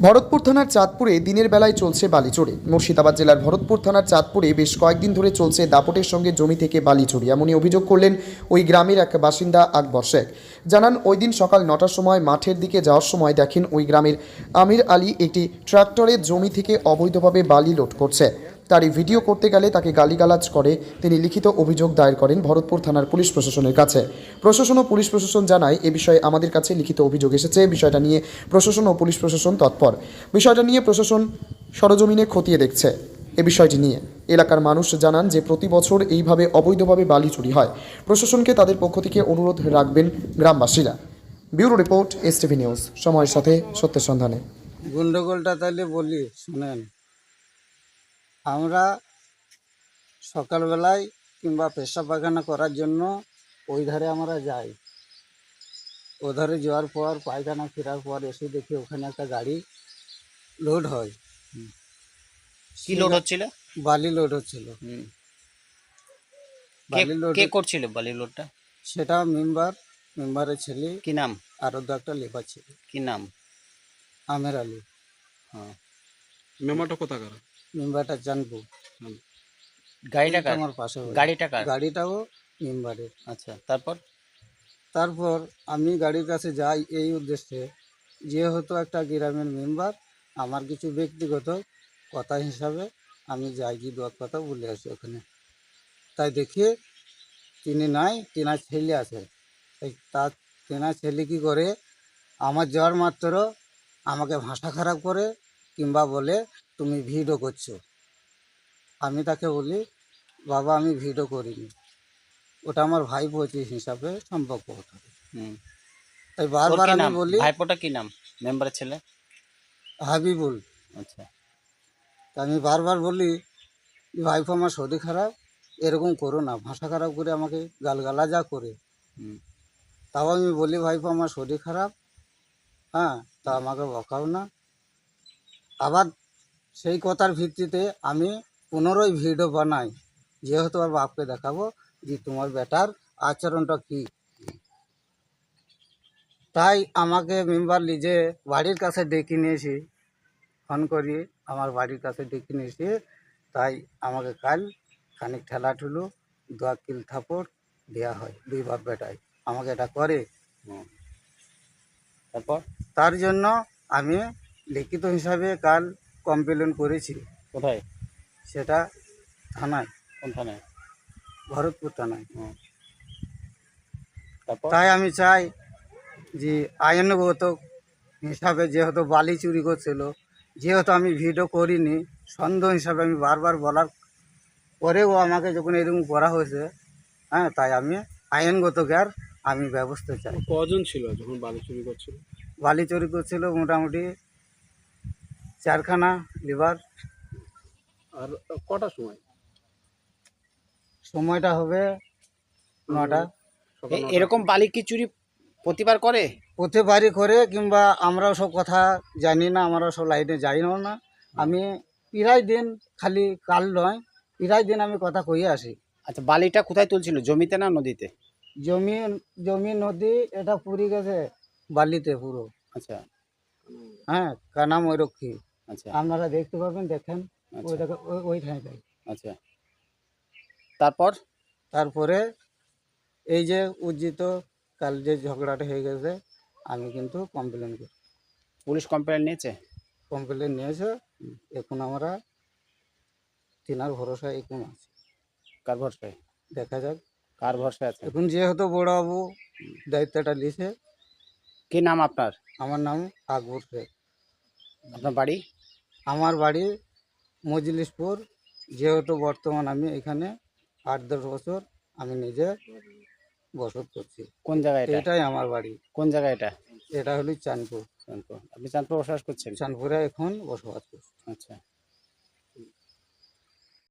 ভরতপুর থানার চাঁদপুরে দিনের বেলায় চলছে বালি চুরি। মুর্শিদাবাদ জেলার ভরতপুর থানার চাঁদপুরে বেশ কয়েকদিন ধরে চলছে দাপটের সঙ্গে জমি থেকে বালি চুরি। এমনই অভিযোগ করলেন ওই গ্রামের এক বাসিন্দা আকবর শেখ। জানান, ওই দিন সকাল 9টার সময় মাঠের দিকে যাওয়ার সময় দেখেন ওই গ্রামের আমির আলী একটি ট্রাক্টরে জমি থেকে অবৈধভাবে বালি লোড করছে। তারই ভিডিও করতে গেলে তাকে গালিগালাজ করে তিনি লিখিত অভিযোগ দায়ের করেন ভরতপুর থানার পুলিশ প্রশাসনের কাছে। প্রশাসন ও পুলিশ প্রশাসন জানায়, এ বিষয়ে আমাদের কাছে লিখিত অভিযোগ এসেছে। বিষয়টা নিয়ে প্রশাসন ও পুলিশ প্রশাসন তৎপর। বিষয়টা নিয়ে প্রশাসন সরজমিনে খতিয়ে দেখছে। এ বিষয়টি নিয়ে এলাকার মানুষ জানান যে প্রতি বছর এইভাবে অবৈধভাবে বালি চুরি হয়। প্রশাসনকে তাদের পক্ষ থেকে অনুরোধ রাখবেন গ্রামবাসীরা। ব্যুরো রিপোর্ট, এসটিভি নিউজ, সময়ের সাথে সত্যের সন্ধানে। গন্ডগোলটা তাহলে বলি শুনেন। আমরা সকালবেলায় কিংবা পেশাব পায়খানা করার জন্য ওই ধারে আমরা যাই। ওধারে যাওয়ার পর পায়খানা ফেরার পর এসে দেখি ওখানে একটা গাড়ি লোড হয়। কি লোড হচ্ছিল? বালি লোড হচ্ছিল। বালি লোড কে করছিল বালি লোডটা? সেটা মেম্বারের ছেলে। কি নাম? আরও দু একটা লেবার ছিল। কি নাম? আমের আলী। হ্যাঁ। মেম্বারটা কোথাকার? মেম্বারটা জানবো। গাড়িটা কার? আমার পাশে বাড়ি। গাড়িটা কার? গাড়িটাও মেম্বারের। আচ্ছা, তারপর আমি গাড়ির কাছে যাই এই উদ্দেশ্যে, যেহেতু একটা গ্রামের মেম্বার, আমার কিছু ব্যক্তিগত কথা হিসাবে আমি যাই, কি দু এক কথা বলে আসি ওখানে। তাই দেখি তিনি নাই, তেনার ছেলে আছে। তেনার ছেলে কী করে, আমার যাওয়ার মাত্র আমাকে ভাষা খারাপ করে কিংবা বলে তুমি ভিডিও করছো। আমি তাকে বলি, বাবা আমি ভিডিও করিনি, ওটা আমার ভাই পঁচিশ হিসাবে সম্পর্ক হতো। তাই বারবার আমি বলি। ভাইপোটা কি নাম মেম্বারের ছেলে? হাবিবুল। আচ্ছা, আমি বারবার বলি, ভাইপো আমার শরীর খারাপ, এরকম করো না, ভাষা খারাপ করে আমাকে গালগালাজা করে। তাও আমি বলি, ভাইপো আমার শরীর খারাপ, হ্যাঁ, তা আমাকে বকাও না। আবার সেই কথার ভিত্তিতে আমি পুনরায় ভিডিও বানাই, যেহেতু আর বাপকে দেখাবো যে তোমার বেটার আচরণটা কী। তাই আমাকে মেম্বার নিজে বাড়ির কাছে ডেকে নিয়েছি, ফোন করি আমার বাড়ির কাছে ডেকে নিয়েছি। তাই আমাকে কাল খানিক ঠেলাঠুলো, দু এক কিল থাপড় দেওয়া হয়, দুই বাপ বেটায় আমাকে এটা করে। তারপর তার জন্য আমি লিখিত হিসাবে কাল কমপ্লেন করেছি। কোথায়? সেটা থানায়। কোন থানায়? ভরতপুর থানায়। তারপর তাই আমি চাই যে আইনগত হিসাবে, যেহেতু বালি চুরি করছিল, যেহেতু আমি ভিডিও করিনি, সন্দেহ হিসাবে আমি বারবার বলার পরেও আমাকে যখন এরকম করা হয়েছে, হ্যাঁ, তাই আমি আইনগত আমি ব্যবস্থা চাই। কজন ছিল যখন বালি চুরি করছিল? বালি চুরি করছিল মোটামুটি 4খানা লিভার। আর কটার সময়? সময়টা হবে 9টা। এরকম বালি কি চুরি প্রতিবার করে? প্রতিবারই করে, কিংবা আমরাও সব কথা জানি না, আমরাও সব লাইনে যাইও না। আমি প্রায় দিন, খালি কাল নয়, প্রায় দিন আমি কথা কইয়ে আসি। আচ্ছা, বালিটা কোথায় তুলছিল? জমিতে না নদীতে? জমি জমি নদী, এটা পুরি গেছে বালিতে পুরো। আচ্ছা, হ্যাঁ, কানা ময়ূরক্ষী। আচ্ছা, আপনারা দেখতে পাবেন, দেখেন আচ্ছা, ওই দেখো, ওইখানে যাই। আচ্ছা। তারপর তারপরে এই যে উজ্জিত কাল যে ঝগড়াটা হয়ে গেছে, আমি কিন্তু কমপ্লেন করি। পুলিশ কমপ্লেন নিয়েছে? কমপ্লেন নিয়েছে। এখন আমরা তিনার ভরসায় এখন আছি। কার ভরসায়? দেখা যাক। কার ভরসায় আছে? এখন যেহেতু বড়বাবু দায়িত্বটা নিয়েছে। কি নাম আপনার? আমার নাম আকবর শেখ। আপনার বাড়ি? আমার বাড়ি মজলিশপুর। যেহেতু বর্তমান আমি এখানে 8-10 বছর আমি নিজে বসত করছি। কোন জায়গায় এটা? এটাই আমার বাড়ি। কোন জায়গায় এটা? এটা হলো চাঁদপুর। আপনি চাঁদপুর বসবাস করছেন? চাঁদপুরে এখন বসবাস করছি। আচ্ছা।